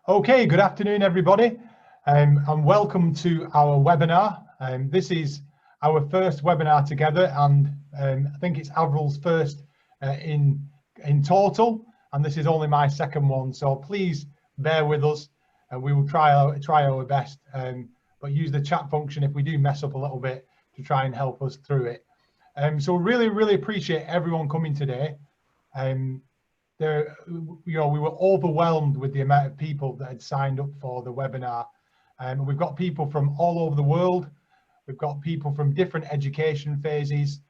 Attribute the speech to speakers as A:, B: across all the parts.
A: Okay, good afternoon everybody, and welcome to our webinar. This is our first webinar together, and I think it's Avril's first in total, and this is only my second one, so please bear with us and we will try our best, but use the chat function if we do mess up a little bit to try and help us through it. So really appreciate everyone coming today. We were overwhelmed with the amount of people that had signed up for the webinar, and we've got people from all over the world. We've got people from different education phases,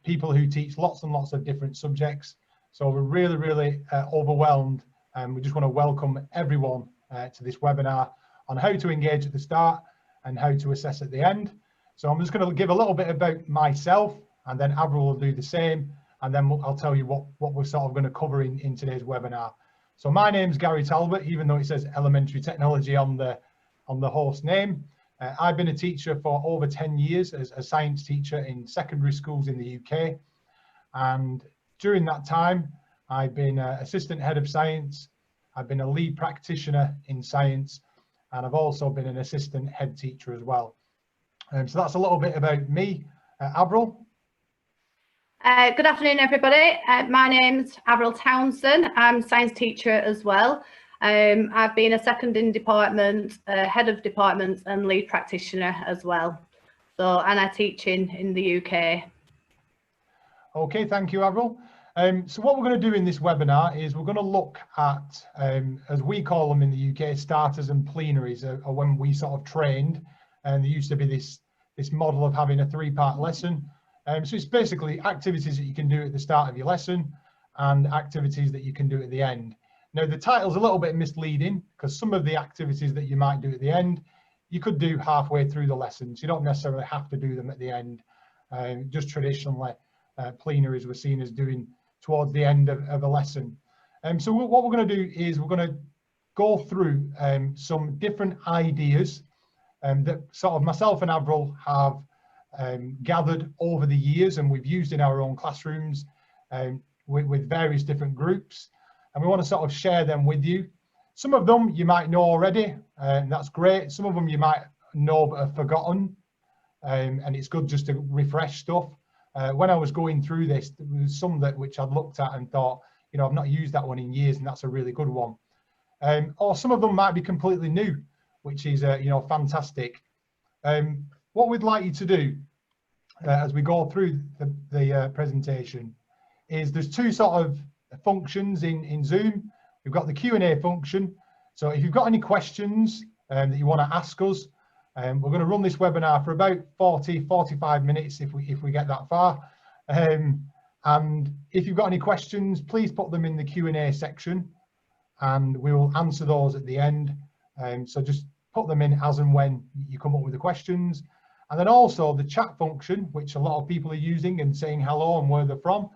A: people who teach lots and lots of different subjects. So we're really overwhelmed, and we just want to welcome everyone to this webinar on how to engage at the start and how to assess at the end. So I'm just going to give a little bit about myself, and then Avril will do the same. And then I'll tell you what we're sort of going to cover in today's webinar. So my name's Gary Talbot, even though it says elementary technology on the host name. I've been a teacher for over 10 years as a science teacher in secondary schools in the UK. And during that time, I've been assistant head of science. I've been a lead practitioner in science, and I've also been an assistant head teacher as well. So that's a little bit about me. Avril?
B: Good afternoon, everybody. My name's Avril Townsend. I'm a science teacher as well. I've been a second in department, head of departments and lead practitioner as well. So, and I teach in the UK. Okay,
A: thank you, Avril. So what we're going to do in this webinar is we're going to look at, as we call them in the UK, starters and plenaries, are when we sort of trained, and there used to be this model of having a three-part lesson. So it's basically activities that you can do at the start of your lesson and activities that you can do at the end. Now the title's a little bit misleading because some of the activities that you might do at the end, you could do halfway through the lesson. So you don't necessarily have to do them at the end. Just traditionally, plenaries were seen as doing towards the end of a lesson. So what we're going to do is we're going to go through some different ideas that sort of myself and Avril have gathered over the years, and we've used in our own classrooms with various different groups, and we want to sort of share them with you. Some of them you might know already, and that's great. Some of them you might know but have forgotten, and it's good just to refresh stuff. When I was going through this, there was some which I'd looked at and thought, you know, I've not used that one in years, and that's a really good one. Or some of them might be completely new, which is you know, fantastic. What we'd like you to do as we go through the presentation is there's two sort of functions in Zoom. We've got the Q&A function. So if you've got any questions that you want to ask us, we're going to run this webinar for about 40-45 minutes if we get that far. And if you've got any questions, please put them in the Q&A section and we will answer those at the end. So just put them in as and when you come up with the questions. And then also the chat function, which a lot of people are using and saying hello and where they're from.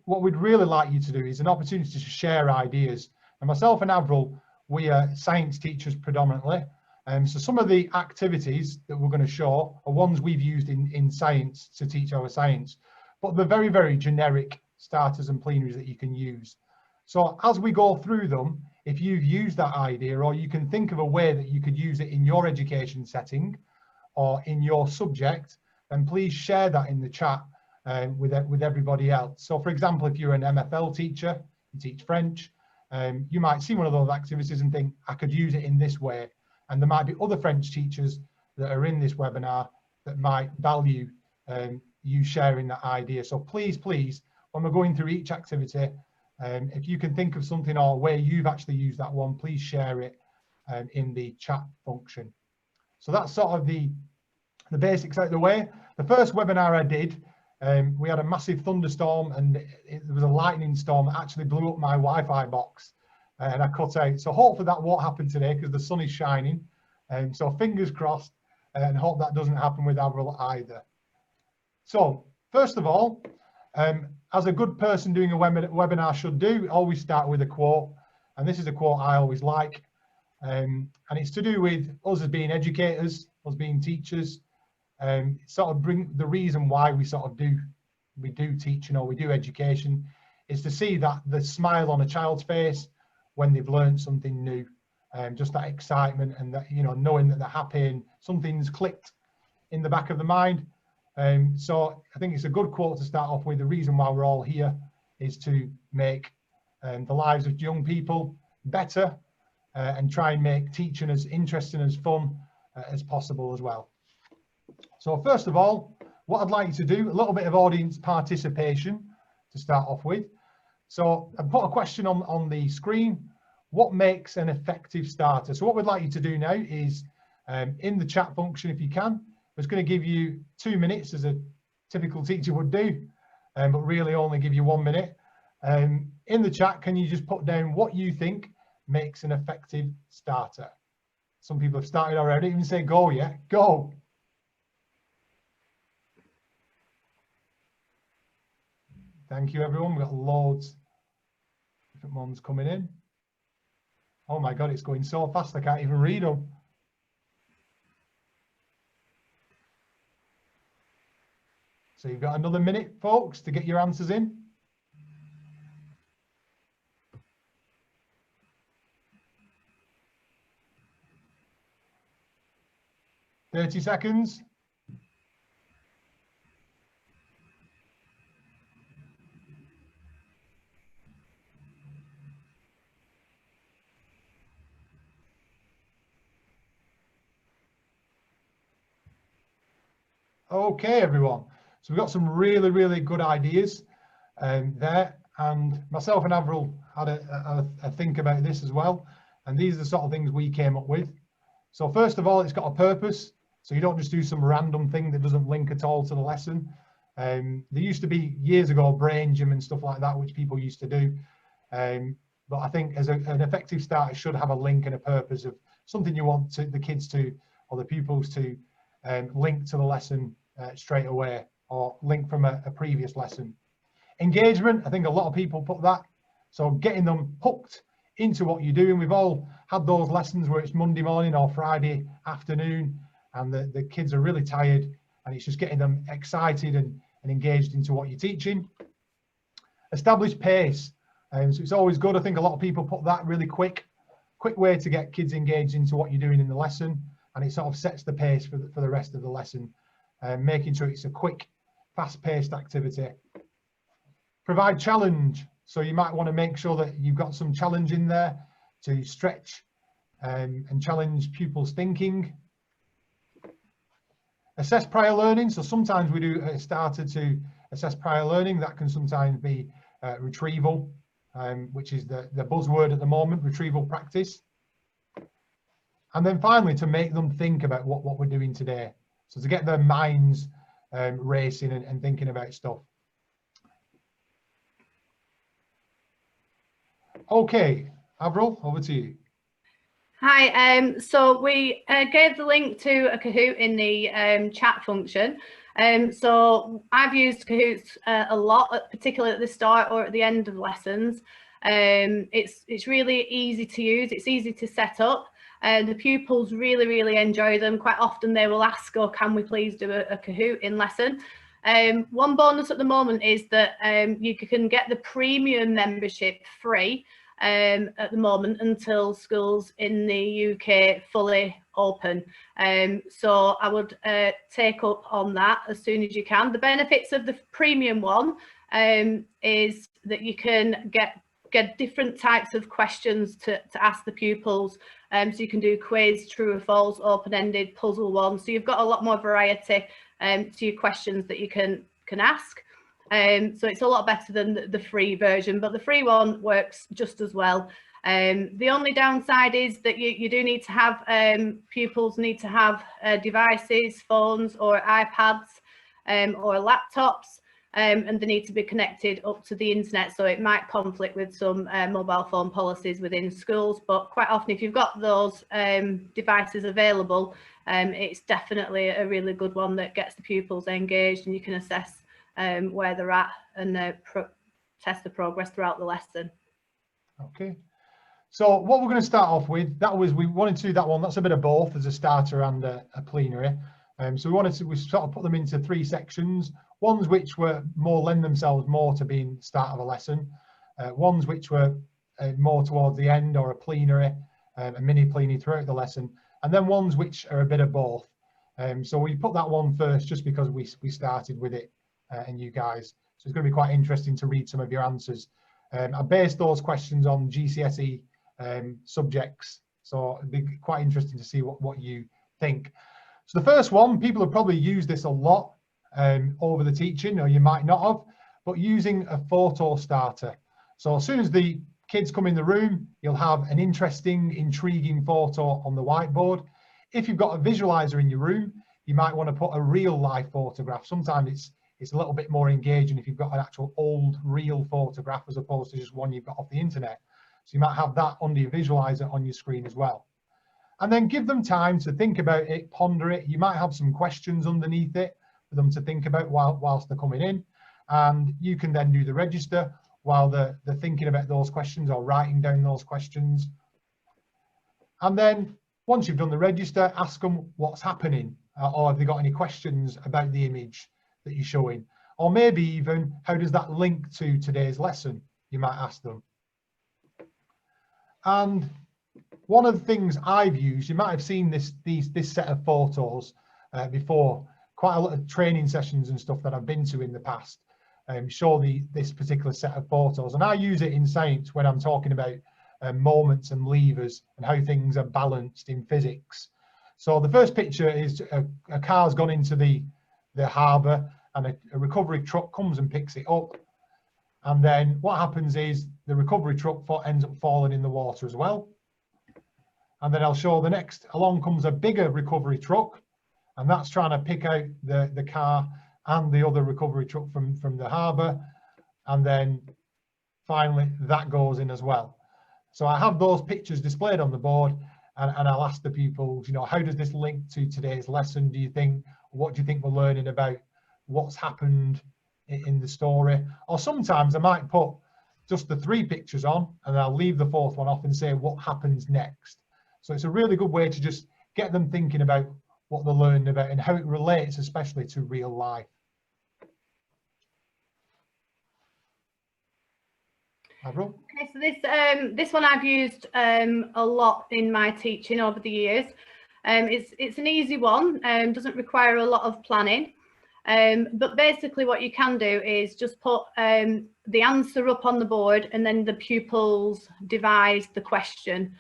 A: What we'd really like you to do is an opportunity to share ideas. And myself and Avril, we are science teachers predominantly. So some of the activities that we're going to show are ones we've used in science to teach our science, but they're very generic starters and plenaries that you can use. So as we go through them, if you've used that idea, or you can think of a way that you could use it in your education setting or in your subject, then please share that in the chat with everybody else. So for example, if you're an MFL teacher, you teach French, you might see one of those activities and think, I could use it in this way. And there might be other French teachers that are in this webinar that might value you sharing that idea. So please, when we're going through each activity, if you can think of something or where you've actually used that one, please share it in the chat function. So that's sort of the basics out of the way. The first webinar I did, we had a massive thunderstorm and there was a lightning storm that actually blew up my Wi-Fi box and I cut out. So hopefully that won't happen today because the sun is shining. So fingers crossed, and hope that doesn't happen with Avril either. So first of all, as a good person doing a webinar should do, always start with a quote. And this is a quote I always like. And it's to do with us as being educators, us being teachers. Sort of bring the reason why we do teaching or we do education is to see that the smile on a child's face when they've learned something new. Just that excitement and that, you know, knowing that they're happy and something's clicked in the back of the mind. So I think it's a good quote to start off with. The reason why we're all here is to make the lives of young people better and try and make teaching as interesting, as fun as possible as well. So first of all, what I'd like you to do, a little bit of audience participation to start off with. So I put a question on the screen. What makes an effective starter? So what we'd like you to do now is in the chat function, if you can, it's going to give you 2 minutes as a typical teacher would do, but really only give you 1 minute. In the chat, can you just put down what you think makes an effective starter? Some people have started already. Even say go yet. Go. Thank you, everyone. We've got loads of different ones coming in. Oh my God, it's going so fast I can't even read them. So you've got another minute, folks, to get your answers in. "30 seconds. Okay, everyone. So we've got some really, really good ideas there. And myself and Avril had a think about this as well. And these are the sort of things we came up with. So first of all, it's got a purpose. So you don't just do some random thing that doesn't link at all to the lesson. There used to be years ago brain gym and stuff like that, which people used to do. But I think as an effective start, it should have a link and a purpose of something you want the kids to, or the pupils to link to the lesson straight away, or link from a previous lesson. Engagement, I think a lot of people put that. So getting them hooked into what you're doing. We've all had those lessons where it's Monday morning or Friday afternoon and the kids are really tired, and it's just getting them excited and engaged into what you're teaching. Establish pace. So it's always good. I think a lot of people put that really quick way to get kids engaged into what you're doing in the lesson, and it sort of sets the pace for the rest of the lesson, making sure it's a quick, fast-paced activity. Provide challenge. So you might want to make sure that you've got some challenge in there to stretch and challenge pupils' thinking. Assess prior learning. So sometimes we do a starter to assess prior learning. That can sometimes be retrieval, which is the buzzword at the moment, retrieval practice. And then finally, to make them think about what we're doing today. So to get their minds racing and thinking about stuff. Okay, Avril, over to you.
B: Hi, so we gave the link to a Kahoot in the chat function. So I've used Kahoots a lot, particularly at the start or at the end of lessons. It's really easy to use, it's easy to set up. The pupils really enjoy them. Quite often they will ask, oh, can we please do a Kahoot in lesson? One bonus at the moment is that you can get the premium membership free at the moment until schools in the UK fully open. So I would take up on that as soon as you can. The benefits of the premium one is that you can get different types of questions to ask the pupils. So you can do quiz, true or false, open-ended, puzzle one. So you've got a lot more variety to your questions that you can ask. So it's a lot better than the free version, but the free one works just as well. The only downside is that you do need to have, pupils need to have devices, phones or iPads or laptops, and they need to be connected up to the internet, so it might conflict with some mobile phone policies within schools. But quite often, if you've got those devices available, it's definitely a really good one that gets the pupils engaged, and you can assess where they're at and test the progress throughout the lesson.
A: Okay, so what we're going to start off with, we wanted to do that one. That's a bit of both as a starter and a plenary. So we sort of put them into 3 sections. Ones which were lend themselves more to being start of a lesson, ones which were more towards the end, or a plenary, a mini plenary throughout the lesson, and then ones which are a bit of both. So we put that one first just because we started with it and you guys. So it's going to be quite interesting to read some of your answers. I based those questions on GCSE subjects, so it'd be quite interesting to see what you think. So the first one, people have probably used this a lot over the teaching, or you might not have, but using a photo starter. So as soon as the kids come in the room, you'll have an interesting, intriguing photo on the whiteboard. If you've got a visualizer in your room, you might want to put a real life photograph. Sometimes it's a little bit more engaging if you've got an actual old real photograph as opposed to just one you've got off the internet. So you might have that under your visualizer on your screen as well. And then give them time to think about it, ponder it. You might have some questions underneath it for them to think about whilst they're coming in. And you can then do the register while they're thinking about those questions or writing down those questions. And then once you've done the register, ask them what's happening, or have they got any questions about the image that you're showing, or maybe even how does that link to today's lesson, you might ask them. And one of the things I've used, you might have seen this set of photos before, quite a lot of training sessions and stuff that I've been to in the past show this particular set of photos, and I use it in science when I'm talking about moments and levers and how things are balanced in physics. So the first picture is a car's gone into the harbour, and a recovery truck comes and picks it up, and then what happens is the recovery truck ends up falling in the water as well. And then I'll show the next, along comes a bigger recovery truck, and that's trying to pick out the car and the other recovery truck from the harbour, and then finally that goes in as well. So I have those pictures displayed on the board, and I'll ask the pupils, you know, how does this link to today's lesson? Do you think, what do you think we're learning about what's happened in the story? Or sometimes I might put just the 3 pictures on, and I'll leave the 4th one off and say what happens next. So it's a really good way to just get them thinking about what they're learning about and how it relates especially to real life. Avril?
B: Okay, so this one I've used a lot in my teaching over the years. It's an easy one, doesn't require a lot of planning, but basically what you can do is just put the answer up on the board, and then the pupils devise the question.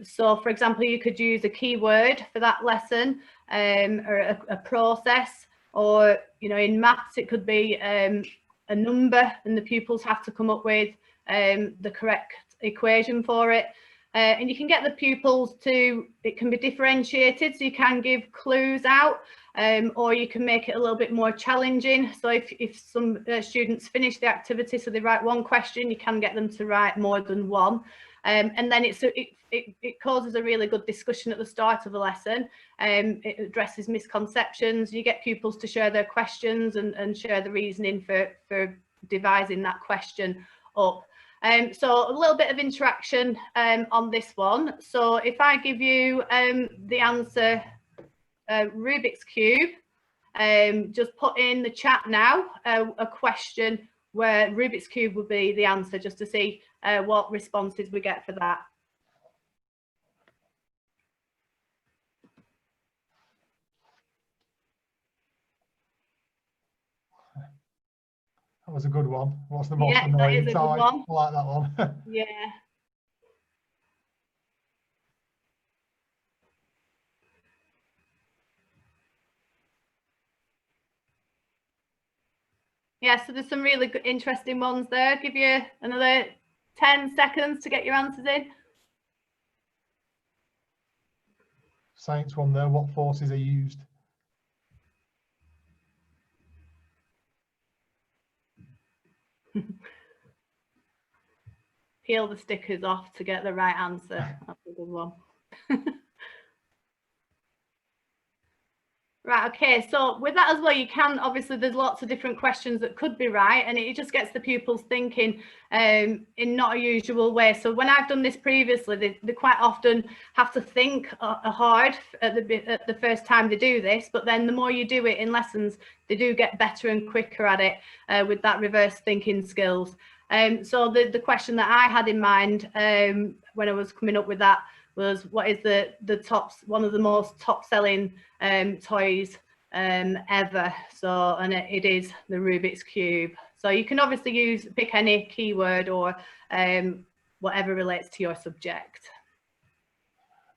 B: So for example, you could use a keyword for that lesson, or a process, or you know, in maths it could be a number, and the pupils have to come up with the correct equation for it. And you can get the pupils to, it can be differentiated, so you can give clues out, or you can make it a little bit more challenging. So if some students finish the activity, so they write one question, you can get them to write more than one. And then it causes a really good discussion at the start of the lesson. It addresses misconceptions. You get pupils to share their questions and share the reasoning for devising that question up. So a little bit of interaction on this one. So if I give you the answer, Rubik's Cube, just put in the chat now a question where Rubik's Cube would be the answer, just to see what responses we get for that.
A: That was a good one. What's the most annoying?
B: That is a good one.
A: I like that one.
B: Yeah. Yeah, so there's some really good, interesting ones there. I'll give you another 10 seconds to get your answers in.
A: Science one there, what forces are used?
B: Peel the stickers off to get the right answer. That's a good one. Right, okay, so with that as well, you can, obviously there's lots of different questions that could be right, and it just gets the pupils thinking in not a usual way. So when I've done this previously, they quite often have to think hard at the first time they do this, but then the more you do it in lessons, they do get better and quicker at it with that reverse thinking skills. So the question that I had in mind when I was coming up with that was, what is one of the most top selling toys ever? So, and it is the Rubik's Cube. So you can obviously pick any keyword or whatever relates to your subject.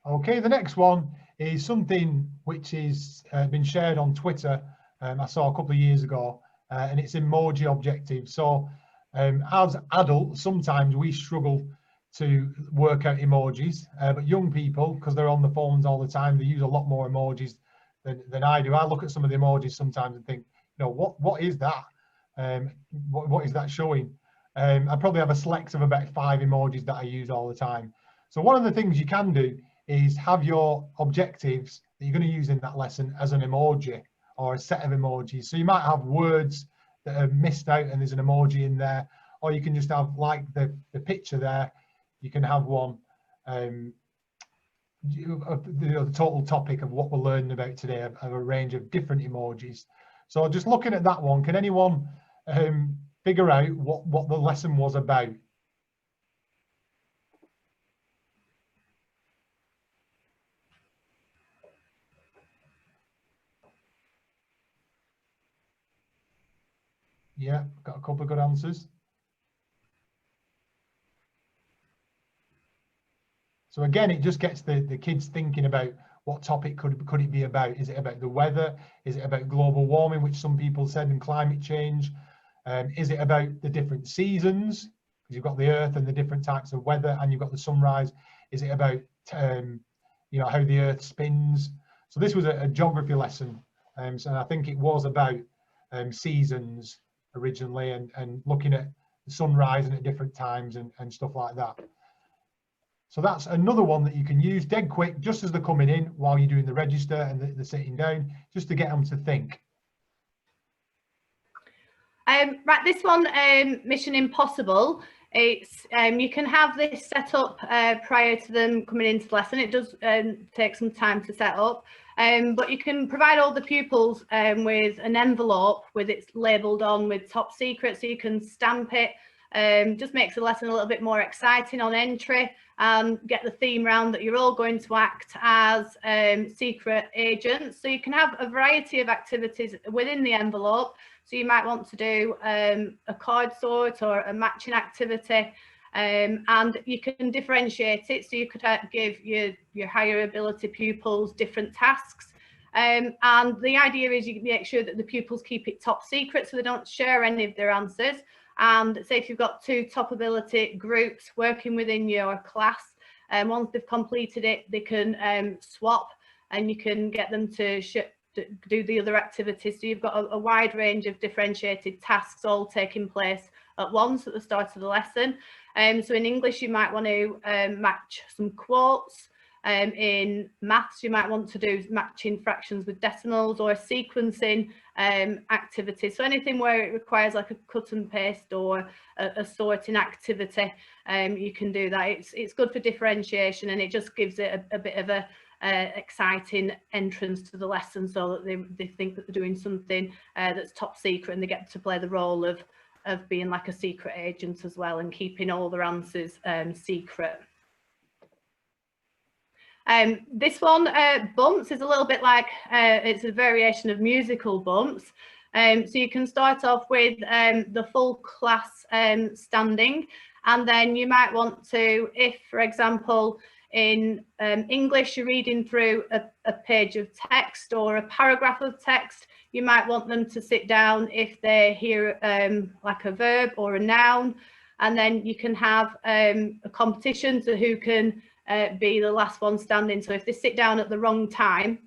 A: Okay, the next one is something which is been shared on Twitter. I saw a couple of years ago, and it's emoji objective. So as adults, sometimes we struggle to work out emojis, but young people, because they're on the phones all the time, they use a lot more emojis than I do. I look at some of the emojis sometimes and think, you know, what is that? What is that showing? I probably have a select of about 5 emojis that I use all the time. So one of the things you can do is have your objectives that you're going to use in that lesson as an emoji or a set of emojis. So you might have words that are missed out and there's an emoji in there, or you can just have, like the picture there, you can have one the total topic of what we're learning about today, of a range of different emojis. So just looking at that one, can anyone figure out what the lesson was about? Yeah, got a couple of good answers. So again, it just gets the kids thinking about what topic could it be about. Is it about the weather? Is it about global warming, which some people said, and climate change? Is it about the different seasons? Because you've got the earth and the different types of weather, and you've got the sunrise. Is it about you know, how the earth spins? So this was a geography lesson, so I think it was about seasons originally, and looking at the sun rising at different times and stuff like that. So that's another one that you can use dead quick, just as they're coming in, while you're doing the register and they're sitting down, just to get them to think.
B: Right, this one, Mission Impossible. It's you can have this set up prior to them coming into the lesson. It does take some time to set up, but you can provide all the pupils with an envelope with it's labelled on with top secret, so you can stamp it. Just makes the lesson a little bit more exciting on entry, and get the theme round that you're all going to act as secret agents. So you can have a variety of activities within the envelope. So you might want to do a card sort or a matching activity, and you can differentiate it. So you could give your higher ability pupils different tasks. And the idea is you make sure that the pupils keep it top secret, so they don't share any of their answers. And say if you've got 2 top ability groups working within your class, once they've completed it, they can swap, and you can get them to do the other activities. So you've got a wide range of differentiated tasks all taking place at once at the start of the lesson. So in English, you might want to match some quotes. In maths, you might want to do matching fractions with decimals, or a sequencing activity. So anything where it requires like a cut and paste or a sorting activity, you can do that. It's good for differentiation, and it just gives it a bit of a exciting entrance to the lesson, so that they think that they're doing something that's top secret, and they get to play the role of being like a secret agent as well, and keeping all their answers secret. This one, bumps, is a little bit like it's a variation of musical bumps. So you can start off with the full class standing, and then you might want to, if for example in English you're reading through a page of text or a paragraph of text, you might want them to sit down if they hear like a verb or a noun, and then you can have a competition to who can be the last one standing. So if they sit down at the wrong time,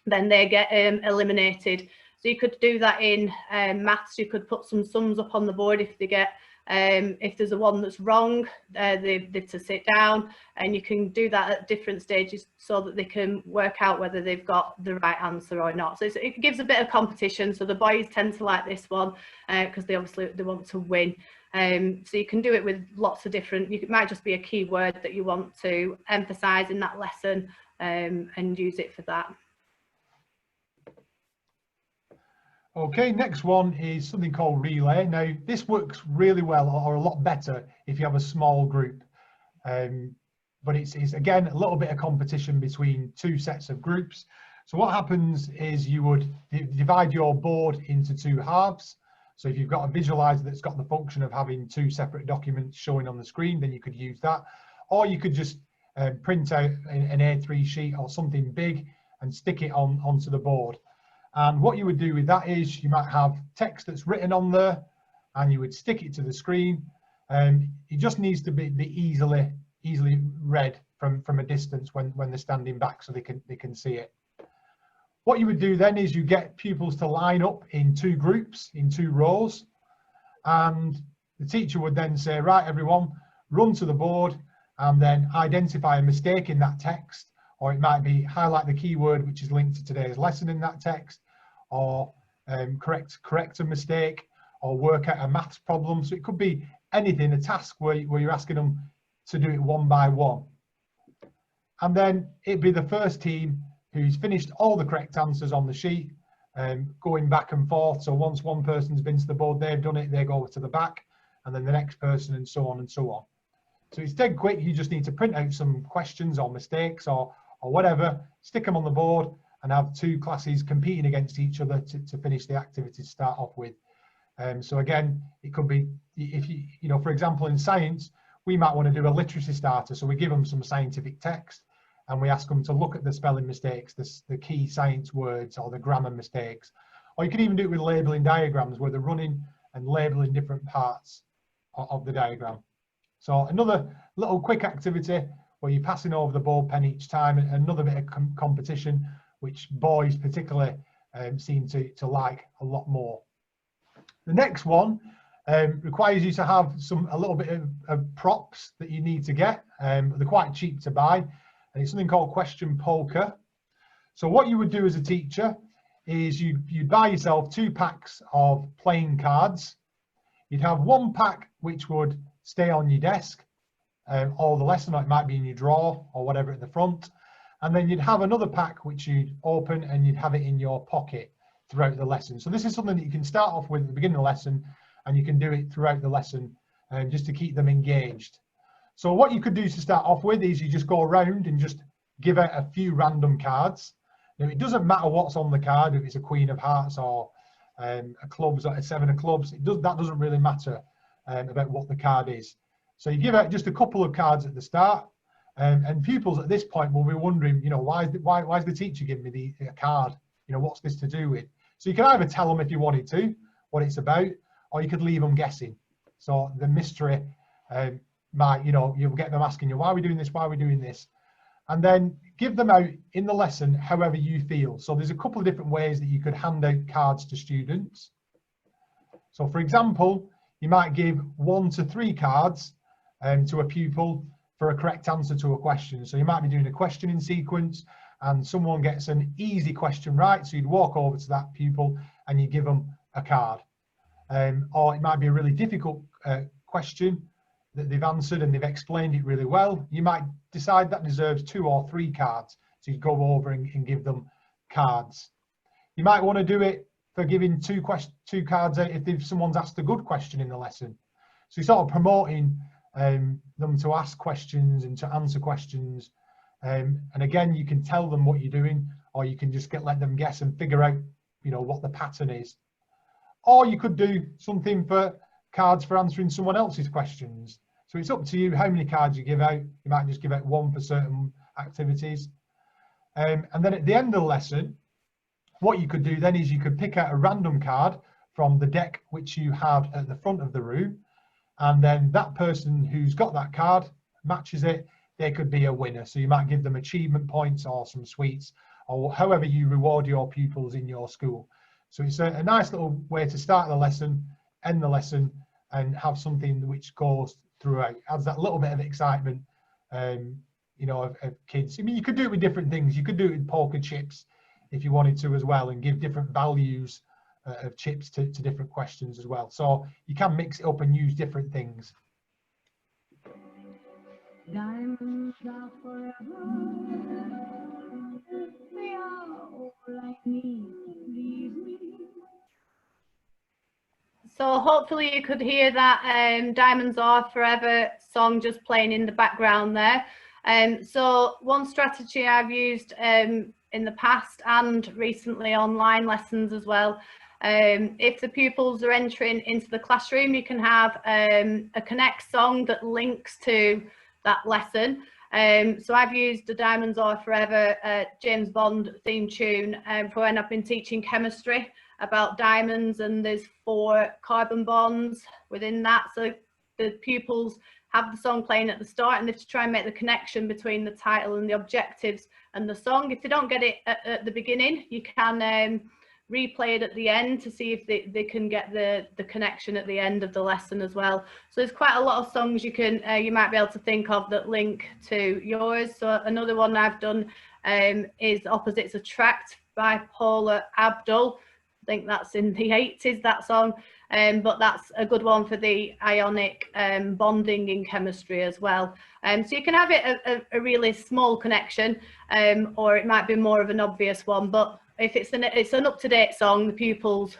B: then they get eliminated. So you could do that in maths. You could put some sums up on the board if they get if there's a one that's wrong, they're to sit down, and you can do that at different stages so that they can work out whether they've got the right answer or not. So it gives a bit of competition. So the boys tend to like this one because they want to win. So you can do it with lots of different, it might just be a keyword that you want to emphasize in that lesson and use it for that.
A: Okay, next one is something called relay. Now, this works really well, or a lot better, if you have a small group. But it's again a little bit of competition between two sets of groups. So what happens is you would divide your board into two halves. So if you've got a visualizer that's got the function of having two separate documents showing on the screen, then you could use that. Or you could just print out an A3 sheet or something big and stick it onto the board. And what you would do with that is you might have text that's written on there and you would stick it to the screen. It just needs to be easily read from a distance when they're standing back, so they can see it. What you would do then is you get pupils to line up in two groups, in two rows, and the teacher would then say, right, everyone, run to the board and then identify a mistake in that text, or it might be highlight the keyword which is linked to today's lesson in that text, or correct a mistake, or work out a maths problem. So it could be anything, a task where you're asking them to do it one by one. And then it'd be the first team who's finished all the correct answers on the sheet, going back and forth. So once one person's been to the board, they've done it, they go to the back, and then the next person, and so on and so on. So it's dead quick. You just need to print out some questions or mistakes or whatever, stick them on the board, and have two classes competing against each other to finish the activity to start off with. So again, it could be, if you know, for example, in science, we might want to do a literacy starter. So we give them some scientific text and we ask them to look at the spelling mistakes, the key science words, or the grammar mistakes. Or you can even do it with labeling diagrams where they're running and labeling different parts of the diagram. So another little quick activity where you're passing over the ball pen each time, and another bit of competition, which boys particularly seem to like a lot more. The next one requires you to have a little bit of props that you need to get. They're quite cheap to buy, and it's something called question poker. So what you would do as a teacher is you'd buy yourself 2 packs of playing cards. You'd have 1 pack which would stay on your desk all the lesson, or it might be in your drawer or whatever at the front. And then you'd have another pack which you'd open and you'd have it in your pocket throughout the lesson. So this is something that you can start off with at the beginning of the lesson, and you can do it throughout the lesson just to keep them engaged. So what you could do to start off with is you just go around and just give out a few random cards. Now, it doesn't matter what's on the card, if it's a Queen of Hearts or a clubs or a 7 of clubs. That doesn't really matter about what the card is. So you give out just a couple of cards at the start, and pupils at this point will be wondering, you know, why is the teacher giving me a card? You know, what's this to do with? So you can either tell them if you wanted to what it's about, or you could leave them guessing. So the mystery might, you know, you'll get them asking you, why are we doing this? Why are we doing this? And then give them out in the lesson however you feel. So there's a couple of different ways that you could hand out cards to students. So for example, you might give 1 to 3 cards to a pupil for a correct answer to a question. So you might be doing a question in sequence and someone gets an easy question right. So you'd walk over to that pupil and you give them a card. Or it might be a really difficult question that they've answered and they've explained it really well. You might decide that deserves 2 or 3 cards. So you go over and give them cards. You might want to do it for giving 2 cards out if someone's asked a good question in the lesson. So you're sort of promoting them to ask questions and to answer questions. And again, you can tell them what you're doing, or you can just let them guess and figure out, you know, what the pattern is. Or you could do something for cards for answering someone else's questions. So it's up to you how many cards you give out. You might just give out 1 for certain activities. And then at the end of the lesson, what you could do then is you could pick out a random card from the deck which you have at the front of the room. And then that person who's got that card matches it, they could be a winner. So you might give them achievement points or some sweets, or however you reward your pupils in your school. So it's a nice little way to start the lesson, end the lesson, and have something which goes throughout. Adds that little bit of excitement, you know, of kids. I mean, you could do it with different things. You could do it with poker chips if you wanted to as well, and give different values of chips to different questions as well. So you can mix it up and use different things.
C: Diamonds are forever. They are all I need to please me.
B: So hopefully you could hear that Diamonds Are Forever song just playing in the background there. So one strategy I've used in the past and recently online lessons as well, if the pupils are entering into the classroom, you can have a connect song that links to that lesson. So I've used the Diamonds Are Forever James Bond theme tune for when I've been teaching chemistry about diamonds, and there's 4 carbon bonds within that. So the pupils have the song playing at the start, and they have to try and make the connection between the title and the objectives and the song. If they don't get it at the beginning, you can replay it at the end to see if they can get the connection at the end of the lesson as well. So there's quite a lot of songs you can you might be able to think of that link to yours. So another one I've done is Opposites Attract by Paula Abdul. I think that's in the 80s, that song, but that's a good one for the ionic bonding in chemistry as well. So you can have it a really small connection, or it might be more of an obvious one, but if it's an up-to-date song, the pupils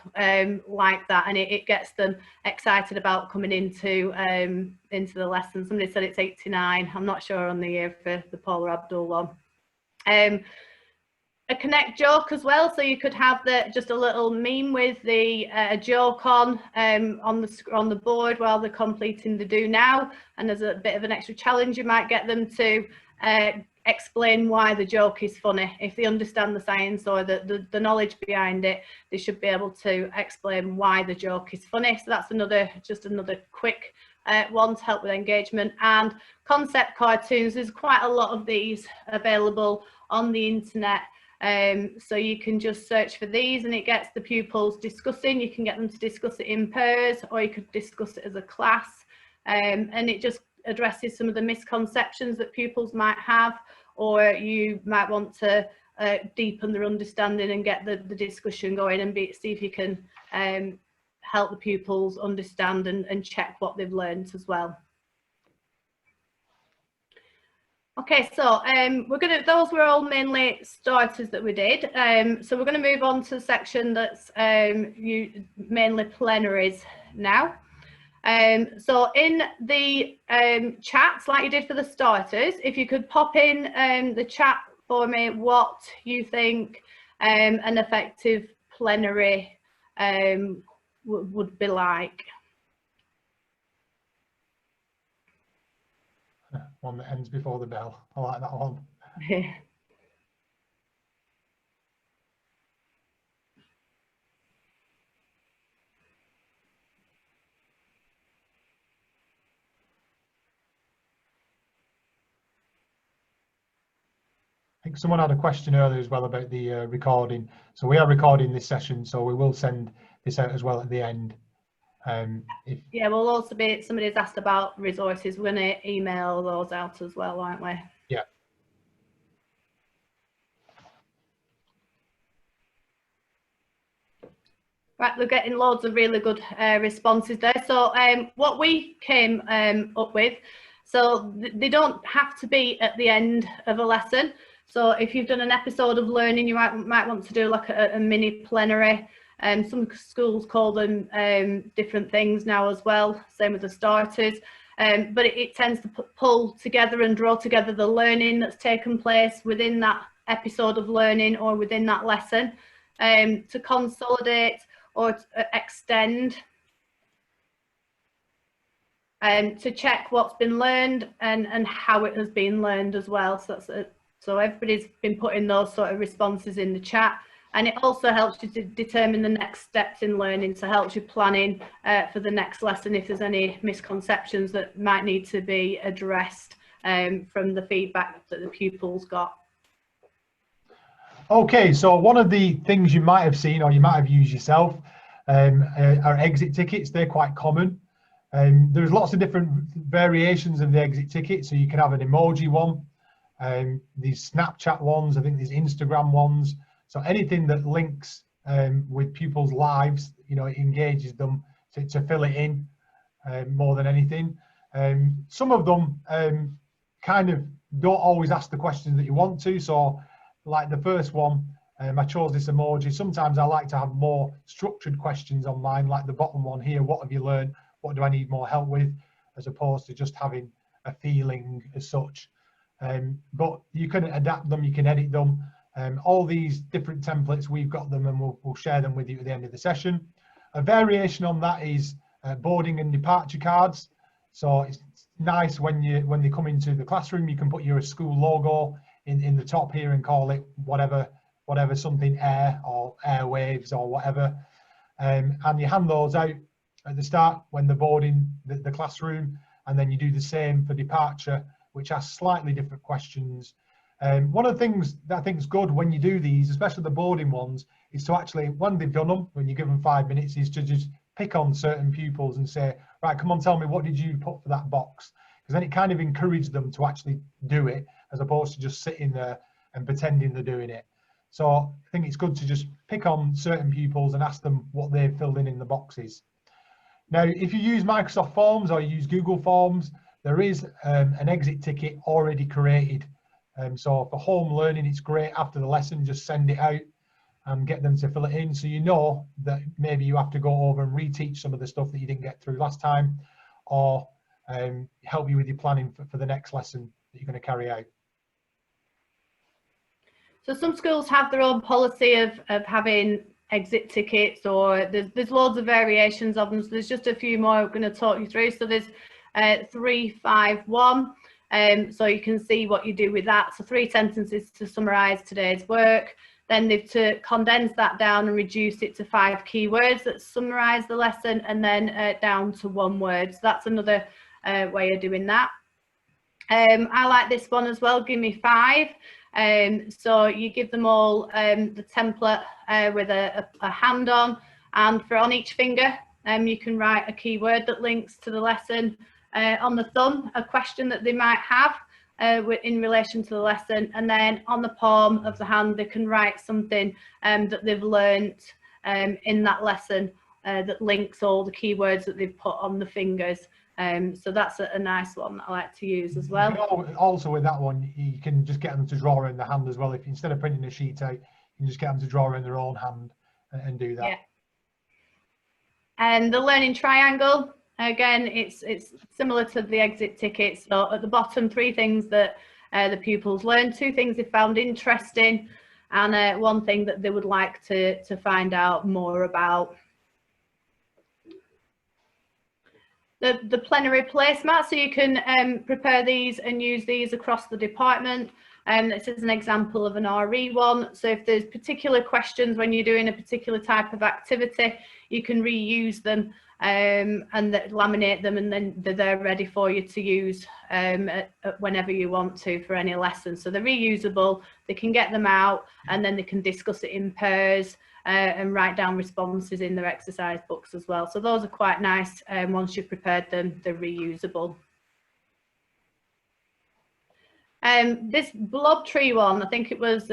B: like that, and it gets them excited about coming into the lesson. Somebody said it's 89. I'm not sure on the year for the Paula Abdul one. A connect joke as well, so you could have just a little meme with the joke on the board while they're completing the do now, and as a bit of an extra challenge you might get them to explain why the joke is funny. If they understand the science or the knowledge behind it, they should be able to explain why the joke is funny. So that's just another quick one to help with engagement. And concept cartoons, there's quite a lot of these available on the internet. So you can just search for these and it gets the pupils discussing. You can get them to discuss it in pairs, or you could discuss it as a class, and it just addresses some of the misconceptions that pupils might have, or you might want to deepen their understanding and get the discussion going and see if you can help the pupils understand and check what they've learned as well. Okay, so those were all mainly starters that we did. So we're going to move on to the section that's mainly plenaries now. So in the chats, like you did for the starters, if you could pop in the chat for me what you think an effective plenary would be like.
A: One that ends before the bell. I like that one. I think someone had a question earlier as well about the recording. So we are recording this session, so we will send this out as well at the end. Yeah,
B: we'll also be, somebody's asked about resources. We're going to email those out as well, aren't we?
A: Yeah.
B: Right, we're getting loads of really good responses there. So what we came up with, so they don't have to be at the end of a lesson. So if you've done an episode of learning, you might want to do like a mini plenary. Some schools call them different things now as well, same with the starters. But it tends to pull together and draw together the learning that's taken place within that episode of learning or within that lesson, to consolidate or to extend, to check what's been learned and how it has been learned as well. So so everybody's been putting those sort of responses in the chat. And it also helps you to determine the next steps in learning, so helps you planning for the next lesson if there's any misconceptions that might need to be addressed from the feedback that the pupils got.
A: Okay, so one of the things you might have seen or you might have used yourself are exit tickets. They're quite common. There's lots of different variations of the exit ticket. So you can have an emoji one, these Snapchat ones, I think there's Instagram ones. So anything that links with pupils' lives, you know, it engages them to fill it in more than anything. Some of them kind of don't always ask the questions that you want to. So like the first one, I chose this emoji. Sometimes I like to have more structured questions on mine, like the bottom one here. What have you learned? What do I need more help with? As opposed to just having a feeling as such. But you can adapt them, you can edit them. All these different templates, we've got them, and we'll share them with you at the end of the session. A variation on that is boarding and departure cards. So it's nice when they come into the classroom, you can put your school logo in the top here and call it whatever something air or airwaves or whatever. And you hand those out at the start when they're boarding the classroom, and then you do the same for departure, which asks slightly different questions. One of the things that I think is good when you do these, especially the boarding ones, is to actually, when they've done them, when you give them 5 minutes, is to just pick on certain pupils and say, right, come on, tell me, what did you put for that box? Because then it kind of encourages them to actually do it, as opposed to just sitting there and pretending they're doing it. So I think it's good to just pick on certain pupils and ask them what they've filled in the boxes. Now, if you use Microsoft Forms or you use Google Forms, there is an exit ticket already created. So for home learning, it's great. After the lesson, just send it out and get them to fill it in, so you know that maybe you have to go over and reteach some of the stuff that you didn't get through last time, or help you with your planning for the next lesson that you're going to carry out.
B: So some schools have their own policy of having exit tickets, or there's loads of variations of them. So there's just a few more I'm going to talk you through. So there's 351. So you can see what you do with that. So 3 sentences to summarize today's work. Then they've to condense that down and reduce it to 5 keywords that summarize the lesson, and then down to 1 word. So that's another way of doing that. I like this one as well. Give me 5. So you give them all the template with a hand on, and on each finger you can write a keyword that links to the lesson. On the thumb, a question that they might have in relation to the lesson, and then on the palm of the hand they can write something that they've learnt in that lesson that links all the keywords that they've put on the fingers. So that's a nice one that I like to use as well.
A: Also with that one, you can just get them to draw in the hand as well. If instead of printing a sheet out, you can just get them to draw in their own hand and do that.
B: Yeah. And the learning triangle, again, it's similar to the exit ticket. So at the bottom, 3 things that the pupils learned, 2 things they found interesting, and 1 thing that they would like to find out more about. The plenary placemat, so you can prepare these and use these across the department. This is an example of an RE one. So if there's particular questions when you're doing a particular type of activity, you can reuse them and laminate them, and then they're there ready for you to use whenever you want to for any lesson. So they're reusable, they can get them out, and then they can discuss it in pairs and write down responses in their exercise books as well. So those are quite nice. Once you've prepared them, they're reusable. This blob tree one, I think it was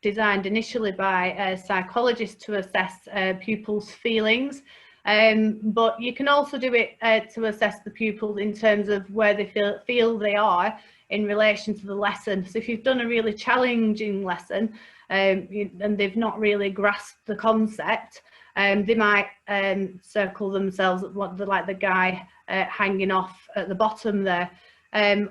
B: designed initially by a psychologist to assess pupils' feelings. But you can also do it to assess the pupils in terms of where they feel they are in relation to the lesson. So if you've done a really challenging lesson and they've not really grasped the concept, they might circle themselves like the guy hanging off at the bottom there.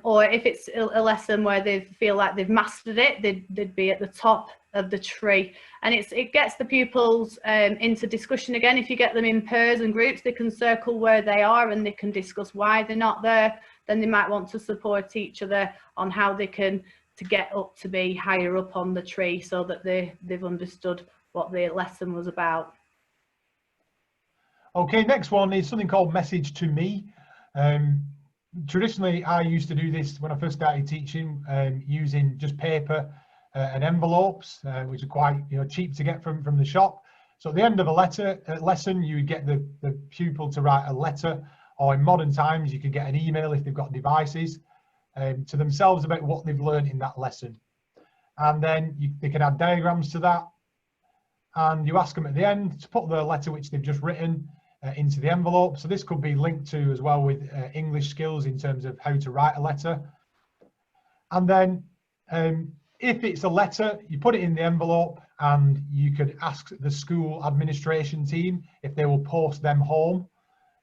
B: Or if it's a lesson where they feel like they've mastered it, they'd be at the top of the tree. And it gets the pupils into discussion again. If you get them in pairs and groups, they can circle where they are and they can discuss why they're not there. Then they might want to support each other on how they can get up to be higher up on the tree, so that they've understood what the lesson was about.
A: Okay, next one is something called Message to Me. Traditionally, I used to do this when I first started teaching, using just paper and envelopes, which are quite cheap to get from the shop. So at the end of a lesson, you would get the pupil to write a letter, or in modern times, you could get an email if they've got devices, to themselves about what they've learned in that lesson. And then they can add diagrams to that, and you ask them at the end to put the letter which they've just written into the envelope. So this could be linked to as well with English skills in terms of how to write a letter. And then if it's a letter, you put it in the envelope and you could ask the school administration team if they will post them home.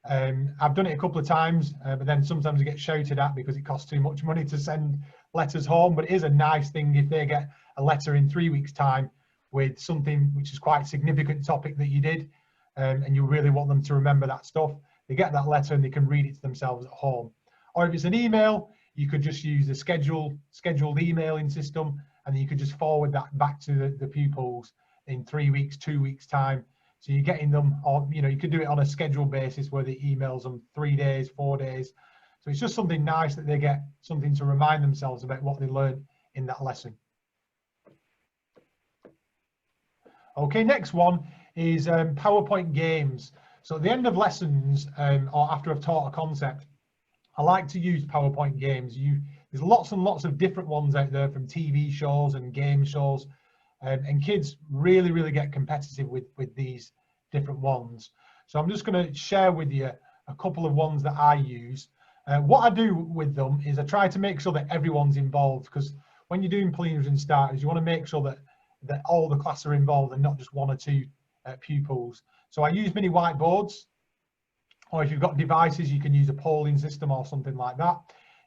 A: I've done it a couple of times, but then sometimes it gets shouted at because it costs too much money to send letters home. But it is a nice thing if they get a letter in 3 weeks' time with something which is quite a significant topic that you did, and you really want them to remember that stuff. They get that letter and they can read it to themselves at home. Or if it's an email, you could just use the scheduled emailing system, and you could just forward that back to the pupils in 3 weeks, 2 weeks' time. So you're getting them, or you could do it on a scheduled basis where the emails them 3 days, 4 days. So it's just something nice that they get something to remind themselves about what they learned in that lesson. Okay, next one is PowerPoint games. So at the end of lessons, or after I've taught a concept, I like to use PowerPoint games. There's lots and lots of different ones out there from TV shows and game shows. And kids really, really get competitive with these different ones. So I'm just going to share with you a couple of ones that I use. What I do with them is I try to make sure that everyone's involved, because when you're doing plenaries and starters, you want to make sure that all the class are involved and not just one or two pupils. So I use mini whiteboards, or if you've got devices, you can use a polling system or something like that.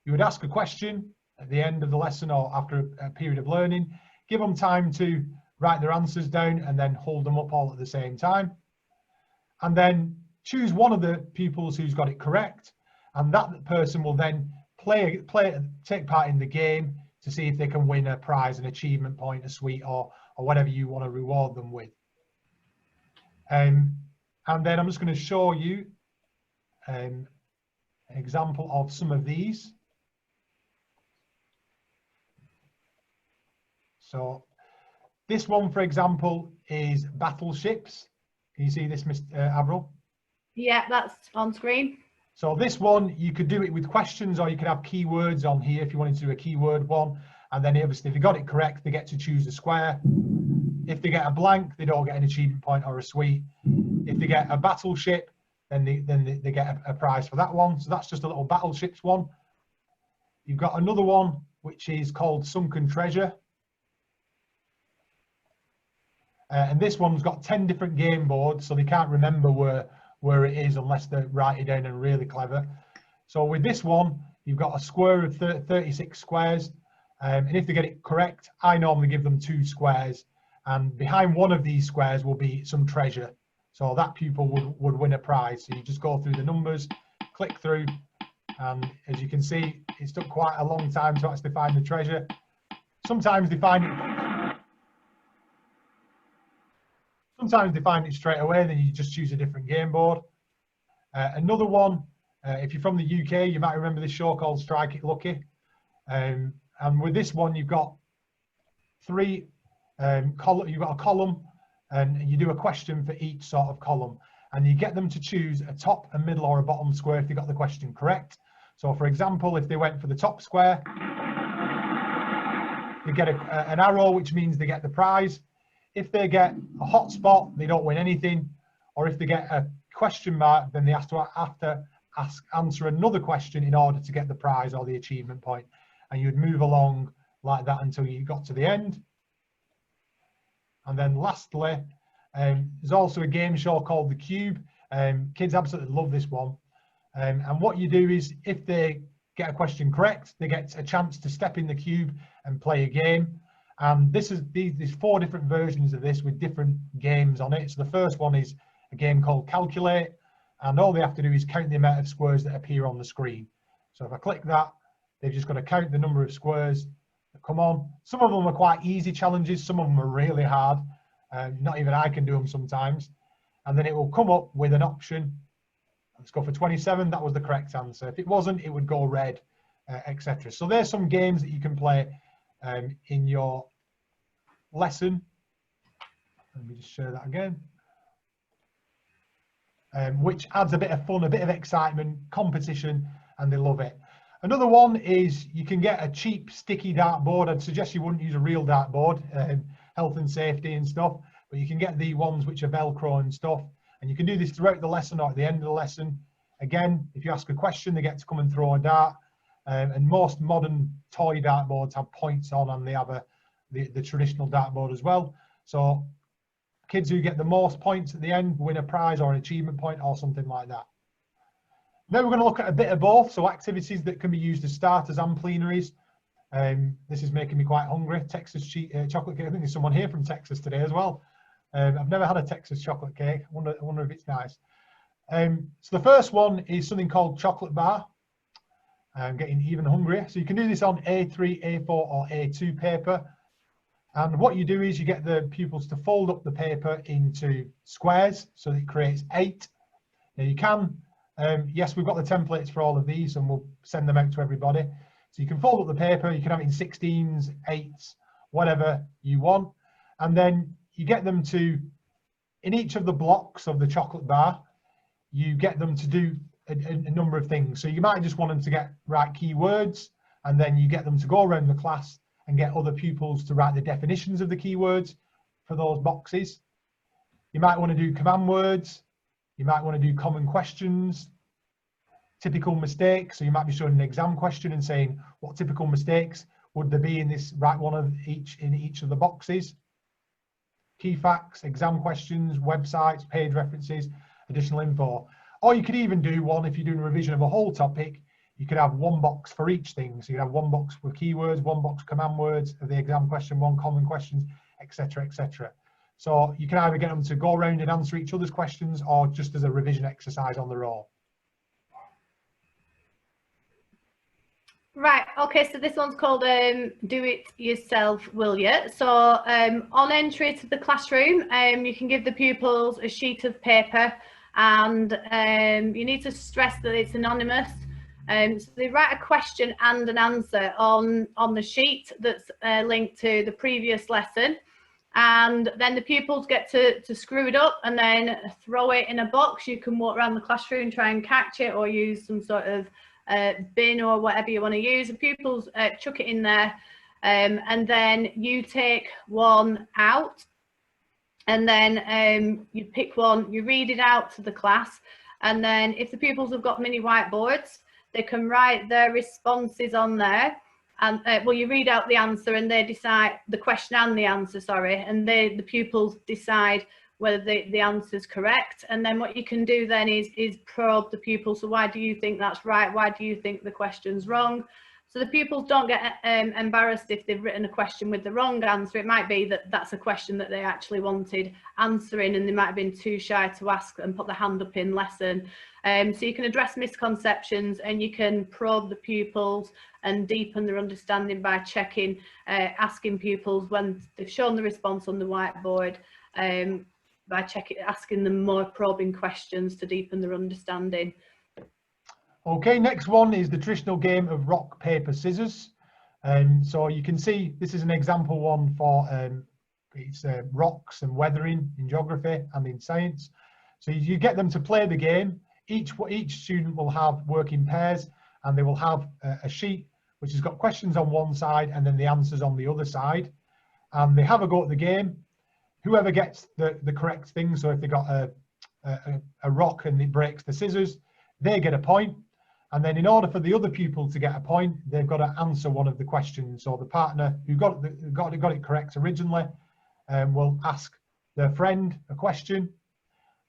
A: You would ask a question at the end of the lesson or after a period of learning. Give them time to write their answers down and then hold them up all at the same time. And then choose one of the pupils who's got it correct, and that person will then take part in the game to see if they can win a prize, an achievement point, a sweet, or whatever you want to reward them with. And then I'm just going to show you an example of some of these. So this one, for example, is battleships. Can you see this, Mr. Avril? Yeah,
B: that's on screen.
A: So this one, you could do it with questions, or you could have keywords on here if you wanted to do a keyword one. And then obviously, if they got it correct, they get to choose a square. If they get a blank, they don't get an achievement point or a sweet. If they get a battleship, then they get a prize for that one. So that's just a little battleships one. You've got another one, which is called Sunken Treasure. And this one's got 10 different game boards, so they can't remember where it is unless they write it down and really clever. So with this one, you've got a square of 36 squares. And if they get it correct, I normally give them 2 squares. And behind one of these squares will be some treasure. So that pupil would win a prize. So you just go through the numbers, click through, and as you can see, it's took quite a long time to actually find the treasure. Sometimes they find it straight away, then you just choose a different game board. Another one, if you're from the UK, you might remember this show called Strike It Lucky. And with this one, you've got you've got a column, and you do a question for each sort of column, and you get them to choose a top, a middle, or a bottom square if they got the question correct. So for example, if they went for the top square, they get an arrow, which means they get the prize. If they get a hot spot, they don't win anything. Or if they get a question mark, then they have to answer another question in order to get the prize or the achievement point. And you'd move along like that until you got to the end. And then lastly, there's also a game show called The Cube. Kids absolutely love this one. And what you do is, if they get a question correct, they get a chance to step in the cube and play a game. And there's 4 different versions of this with different games on it. So the first one is a game called Calculate, and all they have to do is count the amount of squares that appear on the screen. So if I click that, they've just got to count the number of squares that come on. Some of them are quite easy challenges, some of them are really hard. Not even I can do them sometimes. And then it will come up with an option. Let's go for 27, that was the correct answer. If it wasn't, it would go red, etc. So there's some games that you can play in your lesson. Let me just share that again. Which adds a bit of fun, a bit of excitement, competition, and they love it. Another one is you can get a cheap sticky dartboard. I'd suggest you wouldn't use a real dartboard, health and safety and stuff, but you can get the ones which are Velcro and stuff. And you can do this throughout the lesson or at the end of the lesson. Again, if you ask a question, they get to come and throw a dart. And most modern toy dartboards have points on, and they have the traditional dartboard as well. So kids who get the most points at the end win a prize or an achievement point or something like that. Then we're going to look at a bit of both, so activities that can be used as starters and plenaries. This is making me quite hungry. Texas chocolate cake. I think there's someone here from Texas today as well. I've never had a Texas chocolate cake. I wonder if it's nice. So the first one is something called chocolate bar. I'm getting even hungrier. So you can do this on A3, A4 or A2 paper. And what you do is you get the pupils to fold up the paper into squares so that it creates 8. Now you can, yes, we've got the templates for all of these and we'll send them out to everybody. So you can fold up the paper, you can have it in 16s, 8s, whatever you want. And then you get them to, in each of the blocks of the chocolate bar, you get them to do a number of things. So you might just want them to get right keywords, and then you get them to go around the class and get other pupils to write the definitions of the keywords for those boxes. You might want to do command words. You might want to do common questions, typical mistakes. So you might be showing an exam question and saying, what typical mistakes would there be in this? Write one of each in each of the boxes. Key facts, exam questions, websites, page references, additional info. Or you could even do one, if you're doing a revision of a whole topic, you could have one box for each thing. So you could have one box for keywords, one box command words of the exam question, one common questions, etc., etc. So you can either get them to go around and answer each other's questions or just as a revision exercise on their own.
B: Right, okay, so this one's called Do It Yourself, Will You? So on entry to the classroom, you can give the pupils a sheet of paper, and you need to stress that it's anonymous. So they write a question and an answer on the sheet that's linked to the previous lesson, and then the pupils get to screw it up and then throw it in a box. You can walk around the classroom, try and catch it, or use some sort of bin or whatever you want to use. The pupils chuck it in there, and then you take one out, and then you pick one, you read it out to the class, and then if the pupils have got mini whiteboards, they can write their responses on there. And well, you read out the answer and they decide the question and the answer, sorry, and the pupils decide whether the answer is correct. And then what you can do then is probe the pupils. So why do you think that's right? Why do you think the question's wrong? So the pupils don't get embarrassed if they've written a question with the wrong answer. It might be that that's a question that they actually wanted answering and they might have been too shy to ask and put their hand up in lesson. So you can address misconceptions and you can probe the pupils and deepen their understanding by checking, asking pupils when they've shown the response on the whiteboard, by asking them more probing questions to deepen their understanding.
A: Okay, next one is the traditional game of rock, paper, scissors. So you can see this is an example one for it's rocks and weathering in geography and in science. So you get them to play the game. Each student will have work in pairs, and they will have a sheet which has got questions on one side and then the answers on the other side. And they have a go at the game. Whoever gets the correct thing, so if they got a rock and it breaks the scissors, they get a point. And then in order for the other pupil to get a point, they've got to answer one of the questions. So the partner who got it correct originally will ask their friend a question,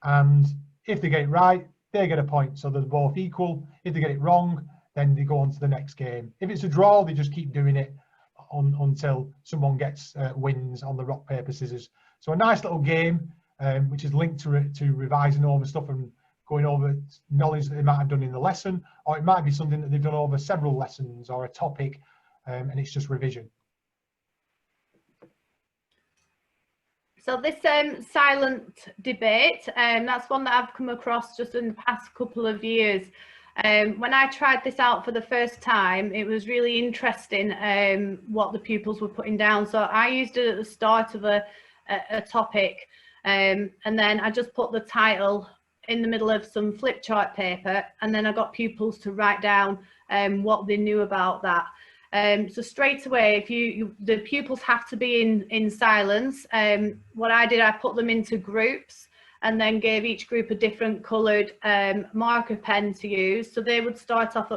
A: and if they get it right, they get a point. So they're both equal. If they get it wrong, then they go on to the next game. If it's a draw, they just keep doing it until someone gets wins on the rock, paper, scissors. So a nice little game, which is linked to revising over stuff and going over knowledge that they might have done in the lesson, or it might be something that they've done over several lessons or a topic, and it's just revision.
B: So this silent debate, that's one that I've come across just in the past couple of years. When I tried this out for the first time, it was really interesting what the pupils were putting down. So I used it at the start of a topic, and then I just put the title in the middle of some flip chart paper, and then I got pupils to write down what they knew about that. So straight away, if the pupils have to be in silence. What I did, I put them into groups and then gave each group a different coloured marker pen to use. So they would start off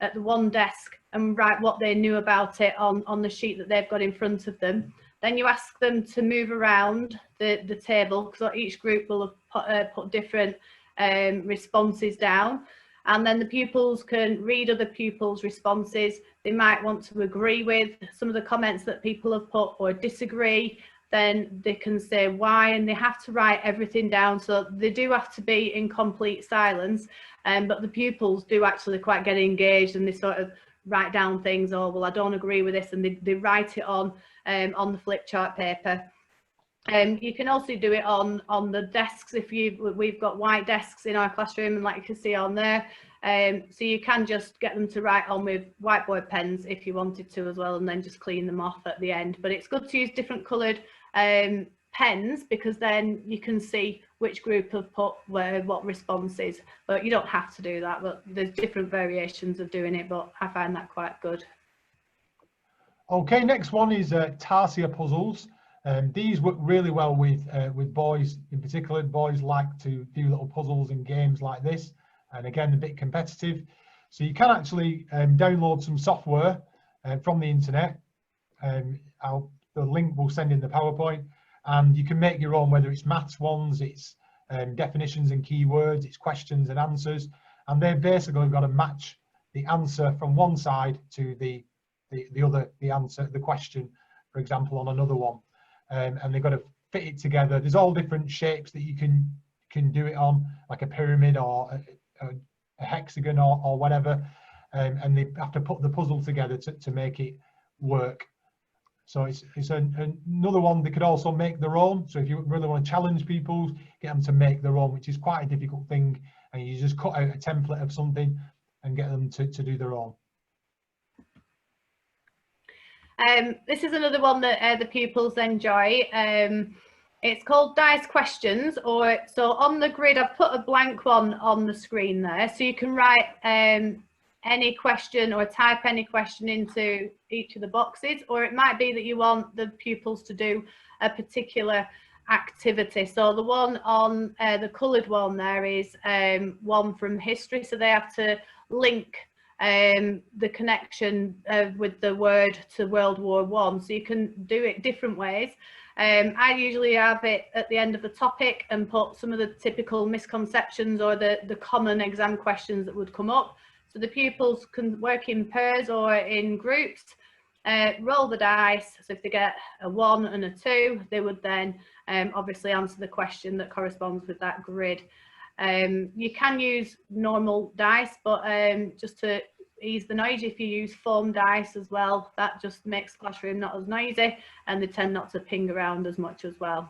B: at the one desk and write what they knew about it on the sheet that they've got in front of them. Then you ask them to move around the table, because each group will have put different responses down. And then the pupils can read other pupils' responses. They might want to agree with some of the comments that people have put or disagree. Then they can say why, and they have to write everything down. So they do have to be in complete silence, but the pupils do actually quite get engaged, and they sort of write down things. Oh, well, I don't agree with this, and they write it on the flip chart paper. You can also do it on the desks if we've got white desks in our classroom, and like you can see on there. So you can just get them to write on with whiteboard pens if you wanted to as well, and then just clean them off at the end. But it's good to use different coloured pens, because then you can see which group have put what responses. But you don't have to do that, but there's different variations of doing it, but I find that quite good.
A: Okay, next one is tarsier puzzles. These work really well with boys in particular. Boys like to do little puzzles and games like this, and again, a bit competitive. So you can actually download some software from the internet. The link we'll send in the PowerPoint, and you can make your own, whether it's maths ones, it's definitions and keywords, it's questions and answers, and they've basically got to match the answer from one side to the other, the question, for example, on another one. And they've got to fit it together. There's all different shapes that you can do it on, like a pyramid or a hexagon or whatever, and they have to put the puzzle together to make it work. So it's another one. They could also make their own. So if you really want to challenge people, get them to make their own, which is quite a difficult thing, and you just cut out a template of something and get them to do their own.
B: This is another one that the pupils enjoy. It's called Dice Questions, so on the grid I've put a blank one on the screen there, so you can write any question or type any question into each of the boxes, or it might be that you want the pupils to do a particular activity. So the one on the coloured one there is one from history, so they have to link the connection with the word to World War I. So you can do it different ways. I usually have it at the end of the topic and put some of the typical misconceptions or the common exam questions that would come up. So the pupils can work in pairs or in groups, roll the dice. So if they get a 1 and a 2, they would then obviously answer the question that corresponds with that grid. You can use normal dice, but just to ease the noise, if you use foam dice as well, that just makes the classroom not as noisy, and they tend not to ping around as much as well.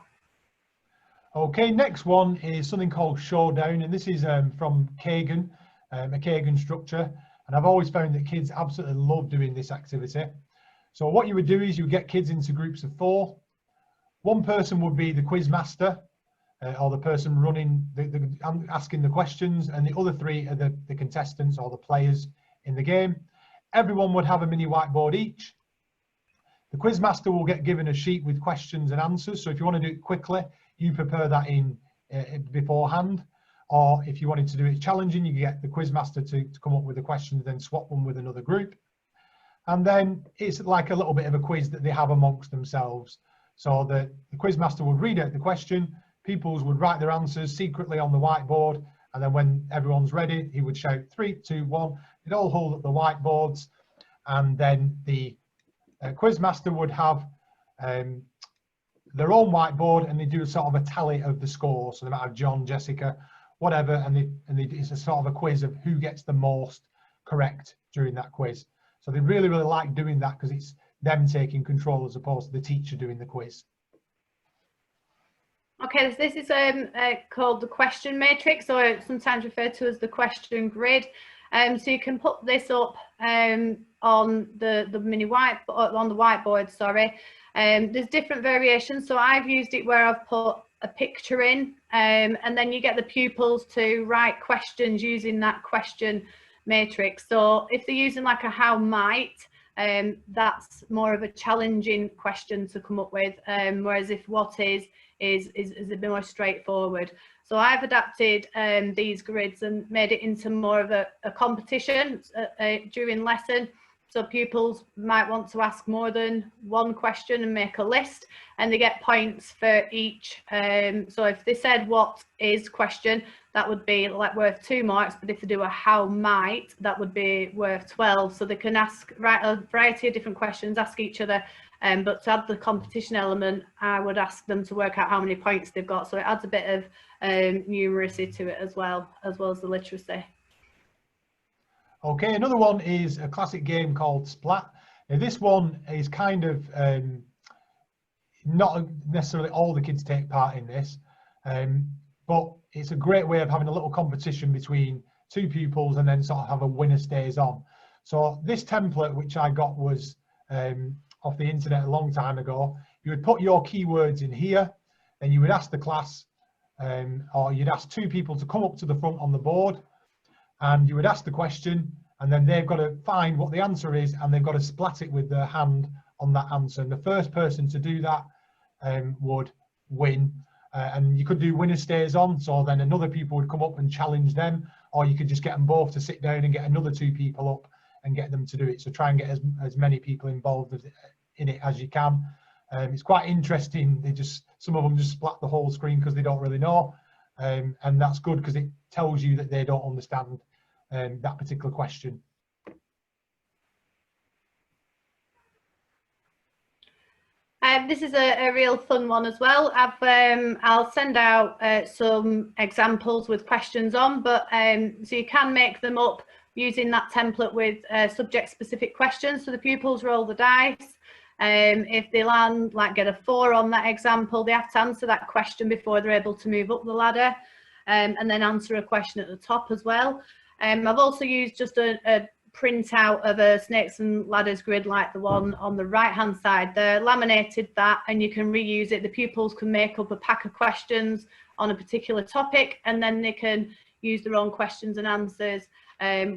A: Okay, next one is something called Showdown, and this is from Kagan, a Kagan structure, and I've always found that kids absolutely love doing this activity. So what you would do is you would get kids into groups of 4. One person would be the quiz master, or the person running asking the questions, and the other 3 are the contestants or the players in the game. Everyone would have a mini whiteboard each. The quiz master will get given a sheet with questions and answers, so if you want to do it quickly, you prepare that in beforehand, or if you wanted to do it challenging, you get the quiz master to come up with the questions, then swap them with another group. And then it's like a little bit of a quiz that they have amongst themselves. So the quiz master would read out the question, pupils would write their answers secretly on the whiteboard, and then when everyone's ready, he would shout 3, 2, 1. They'd all hold up the whiteboards, and then the quiz master would have their own whiteboard, and they do a sort of a tally of the score. So they might have John, Jessica, whatever, and it's a sort of a quiz of who gets the most correct during that quiz. So they really, really like doing that because it's them taking control as opposed to the teacher doing the quiz.
B: Okay, this is called the question matrix, or sometimes referred to as the question grid. So you can put this up on the mini whiteboard, on the whiteboard, sorry. There's different variations. So I've used it where I've put a picture in, and then you get the pupils to write questions using that question matrix. So if they're using like a how might, that's more of a challenging question to come up with, whereas if what is a bit more straightforward. So I've adapted these grids and made it into more of a competition during lesson. So pupils might want to ask more than one question and make a list, and they get points for each. So if they said what is question, that would be like worth 2 marks, but if they do a how might, that would be worth 12. So they can ask a variety of different questions, ask each other, but to add the competition element, I would ask them to work out how many points they've got. So it adds a bit of numeracy to it as well as the literacy.
A: Okay, another one is a classic game called Splat. Now, this one is kind of not necessarily all the kids take part in this, but it's a great way of having a little competition between 2 pupils and then sort of have a winner stays on. So this template, which I got, was off the internet a long time ago. You would put your keywords in here, and you would ask the class, or you'd ask 2 people to come up to the front on the board, and you would ask the question, and then they've got to find what the answer is, and they've got to splat it with their hand on that answer. And the first person to do that would win. And you could do winner stays on, so then another people would come up and challenge them, or you could just get them both to sit down and get another 2 people up and get them to do it. So try and get as many people involved in it as you can. It's quite interesting. Some of them just splat the whole screen because they don't really know. And that's good because it tells you that they don't understand that particular question.
B: This is a real fun one as well. I'll send out some examples with questions on, but so you can make them up using that template with subject-specific questions. So the pupils roll the dice. If they land, like get a 4 on that example, they have to answer that question before they're able to move up the ladder, and then answer a question at the top as well. I've also used just a printout of a snakes and ladders grid like the one on the right hand side. They're laminated that, and you can reuse it. The pupils can make up a pack of questions on a particular topic, and then they can use their own questions and answers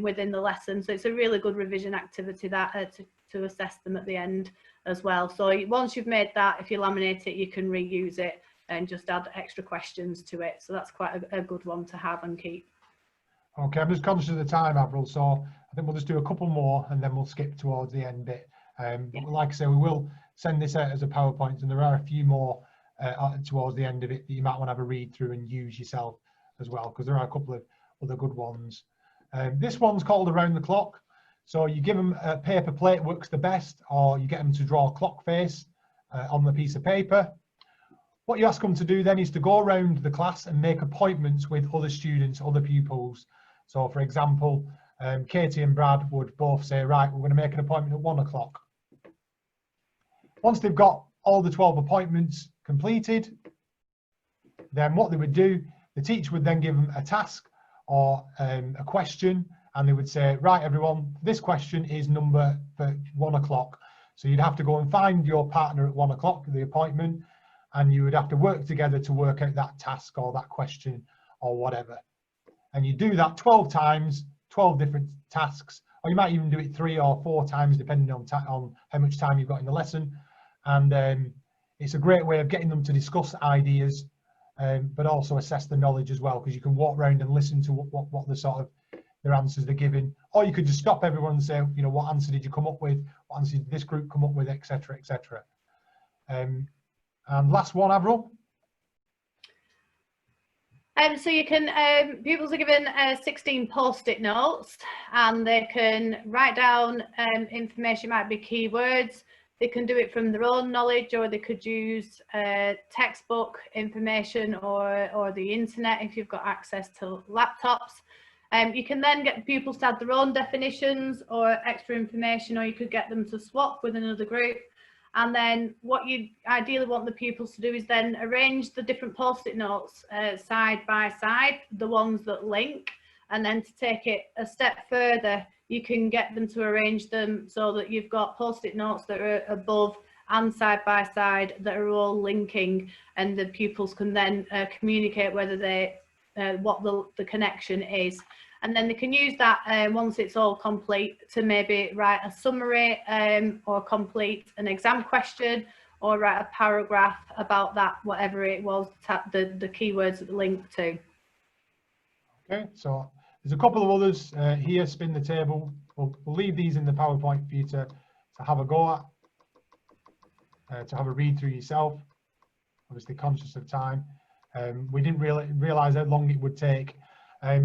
B: within the lesson. So it's a really good revision activity that to assess them at the end as well. So once you've made that, if you laminate it, you can reuse it and just add extra questions to it. So that's quite a good one to have and keep.
A: Okay, I'm just conscious of the time, Avril, so I think we'll just do a couple more and then we'll skip towards the end bit. But like I say, we will send this out as a PowerPoint, and there are a few more towards the end of it that you might want to have a read through and use yourself as well, because there are a couple of other good ones. This one's called Around the Clock. So you give them a paper plate, works the best, or you get them to draw a clock face on the piece of paper. What you ask them to do then is to go around the class and make appointments with other students, other pupils. So for example, Katie and Brad would both say, right, we're going to make an appointment at 1 o'clock. Once they've got all the 12 appointments completed, then what they would do, the teacher would then give them a task or a question, and they would say, right, everyone, this question is number for 1 o'clock. So you'd have to go and find your partner at 1 o'clock, the appointment, and you would have to work together to work out that task or that question or whatever. And you do that 12 times, 12 different tasks, or you might even do it 3 or 4 times, depending on how much time you've got in the lesson. And it's a great way of getting them to discuss ideas, but also assess the knowledge as well, because you can walk around and listen to what the sort of their answers they're giving, or you could just stop everyone and say, you know, what answer did you come up with? What answer did this group come up with, etc., etc. And last one, Avril.
B: So you can, pupils are given 16 post-it notes, and they can write down information, might be keywords. They can do it from their own knowledge, or they could use textbook information or the internet if you've got access to laptops. You can then get pupils to add their own definitions or extra information, or you could get them to swap with another group. And then what you ideally want the pupils to do is then arrange the different post-it notes side by side, the ones that link, and then to take it a step further, you can get them to arrange them so that you've got post-it notes that are above and side by side that are all linking, and the pupils can then communicate whether they what the connection is. And then they can use that once it's all complete to maybe write a summary or complete an exam question, or write a paragraph about that, whatever it was, the keywords that linked to.
A: Okay, so there's a couple of others here. Spin the table. We'll leave these in the PowerPoint for you to have a go at, to have a read through yourself. Obviously conscious of time. We didn't realize how long it would take.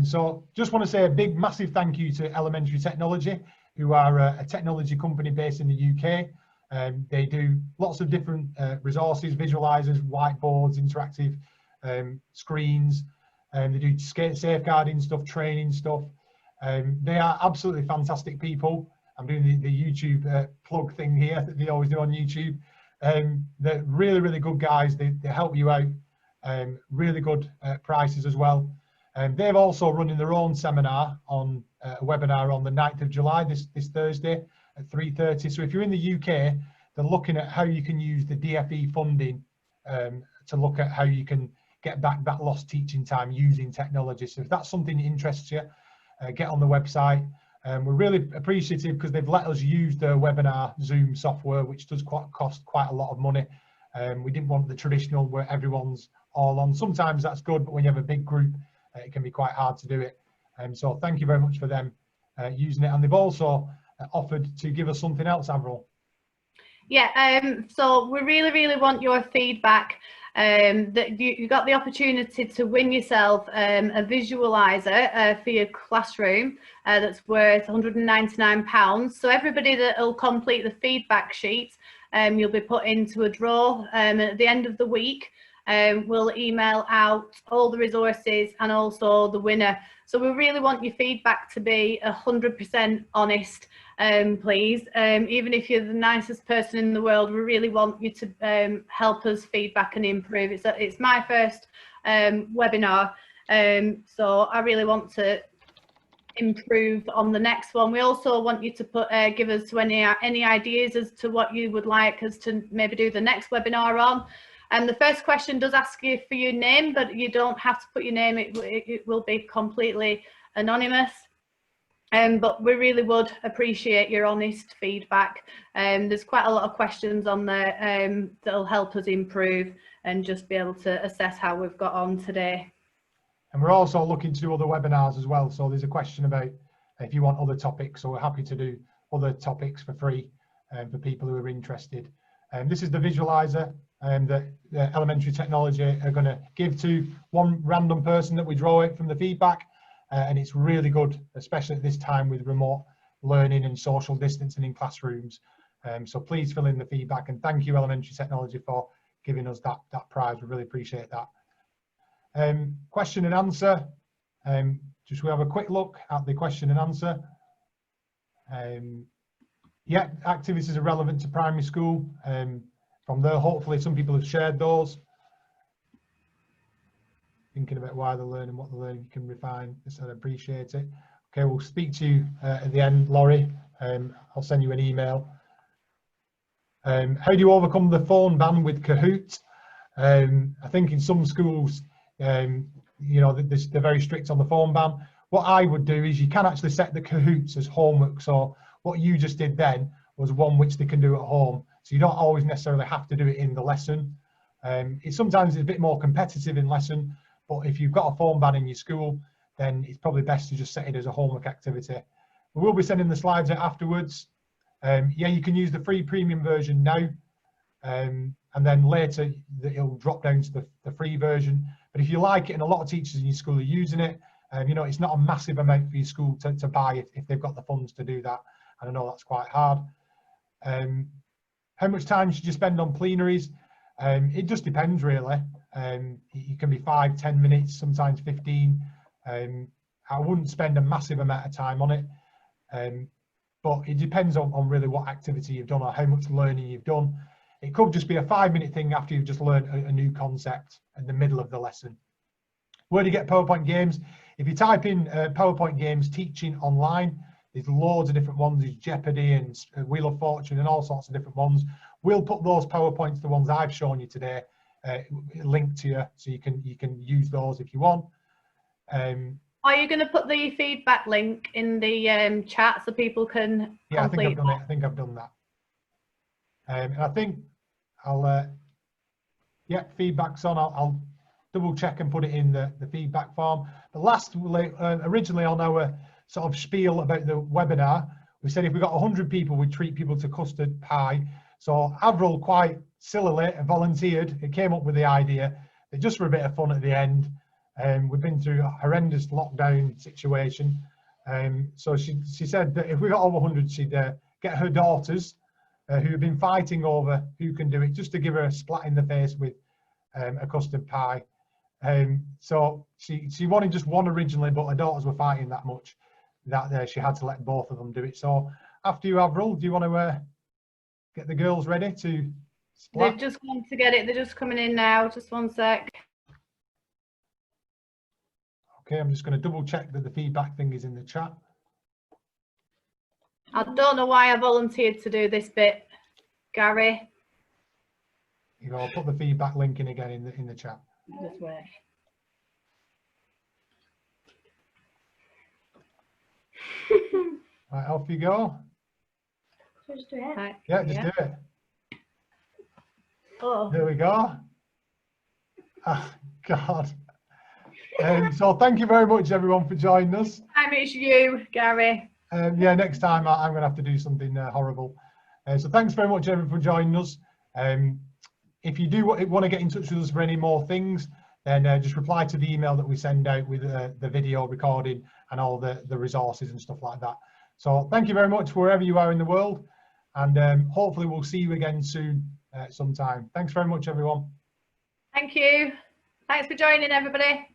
A: So just want to say a big, massive thank you to Elementary Technology, who are a technology company based in the UK. They do lots of different resources, visualizers, whiteboards, interactive screens. They do safeguarding stuff, training stuff. They are absolutely fantastic people. I'm doing the YouTube plug thing here that they always do on YouTube. They're really, really good guys. They help you out. Really good prices as well. They're also running their own seminar on a webinar on the 9th of July, this Thursday at 3:30. So if you're in the UK, they're looking at how you can use the DFE funding to look at how you can get back that lost teaching time using technology. So if that's something that interests you, get on the website. We're really appreciative because they've let us use their webinar Zoom software, which does cost quite a lot of money. We didn't want the traditional where everyone's all on. Sometimes that's good, but when you have a big group, it can be quite hard to do it. So thank you very much for them using it. And they've also offered to give us something else, Avril.
B: Yeah, so we really, really want your feedback. That you got the opportunity to win yourself a visualizer for your classroom that's worth £199. So everybody that will complete the feedback sheet, you'll be put into a draw, and at the end of the week, we'll email out all the resources and also the winner. So we really want your feedback to be 100% honest, please. Even if you're the nicest person in the world, we really want you to help us feedback and improve. It's my first webinar, so I really want to improve on the next one. We also want you to give us any ideas as to what you would like us to maybe do the next webinar on. And the first question does ask you for your name, but you don't have to put your name. It will be completely anonymous. But we really would appreciate your honest feedback. There's quite a lot of questions on there that'll help us improve and just be able to assess how we've got on today.
A: And we're also looking to do other webinars as well. So there's a question about if you want other topics, so we're happy to do other topics for free for people who are interested. This is the visualizer that Elementary Technology are going to give to one random person that we draw it from the feedback. And it's really good, especially at this time with remote learning and social distancing in classrooms. So please fill in the feedback, and thank you Elementary Technology for giving us that prize. We really appreciate that. Question and answer. Just we have a quick look at the question and answer. Yeah, activities are relevant to primary school. From there, hopefully some people have shared those. Thinking about why they're learning, what they're learning, you can refine this, and appreciate it. Okay, we'll speak to you at the end, Laurie. I'll send you an email. How do you overcome the phone ban with Kahoot? I think in some schools, you know, they're very strict on the phone ban. What I would do is you can actually set the Kahoots as homework. So what you just did then was one which they can do at home. So you don't always necessarily have to do it in the lesson. Sometimes it's a bit more competitive in lesson, but if you've got a phone ban in your school, then it's probably best to just set it as a homework activity. We will be sending the slides out afterwards. Yeah, you can use the free premium version now, and then later it'll drop down to the free version. But if you like it, and a lot of teachers in your school are using it, you know, it's not a massive amount for your school to buy if they've got the funds to do that. And I know that's quite hard. How much time should you spend on plenaries? It just depends really. It can be 5-10 minutes, sometimes 15. I wouldn't spend a massive amount of time on it, but it depends on really what activity you've done or how much learning you've done. It could just be a 5-minute thing after you've just learned a new concept in the middle of the lesson. Where do you get PowerPoint games? If you type in PowerPoint games teaching online, there's loads of different ones. There's Jeopardy and Wheel of Fortune and all sorts of different ones. We'll put those PowerPoints, the ones I've shown you today, linked to you, so you can use those if you want.
B: Are you going to put the feedback link in the chat so people can
A: Yeah,
B: complete
A: I think I've done that. And I think Yeah, feedback's on. I'll double check and put it in the feedback form. But originally on our sort of spiel about the webinar, we said if we got 100 people, we'd treat people to custard pie. So Avril quite sillily volunteered. It came up with the idea that just for a bit of fun at the end. We've been through a horrendous lockdown situation. So she said that if we got over 100, she'd get her daughters who have been fighting over who can do it, just to give her a splat in the face with a custard pie. So she wanted just one originally, but her daughters were fighting that much that she had to let both of them do it. So after you, Avril, do you want to get the girls ready to splat?
B: They've just gone to get it. They're just coming in now. Just one sec.
A: Okay, I'm just going to double check that the feedback thing is in the chat.
B: I don't know why I volunteered to do this bit, Gary.
A: I'll put the feedback link in again in the chat.
B: This way.
A: Right, off you go.
C: Just do it.
B: Right.
A: Yeah, just do it.
B: Oh.
A: There we go. Oh, God. So thank you very much, everyone, for joining us.
B: It's you, Gary.
A: Yeah, next time I'm going to have to do something horrible. So thanks very much, everyone, for joining us. If you do want to get in touch with us for any more things, then just reply to the email that we send out with the video recording and all the resources and stuff like that. So thank you very much wherever you are in the world, and hopefully we'll see you again soon sometime. Thanks very much, everyone.
B: Thank you. Thanks for joining, everybody.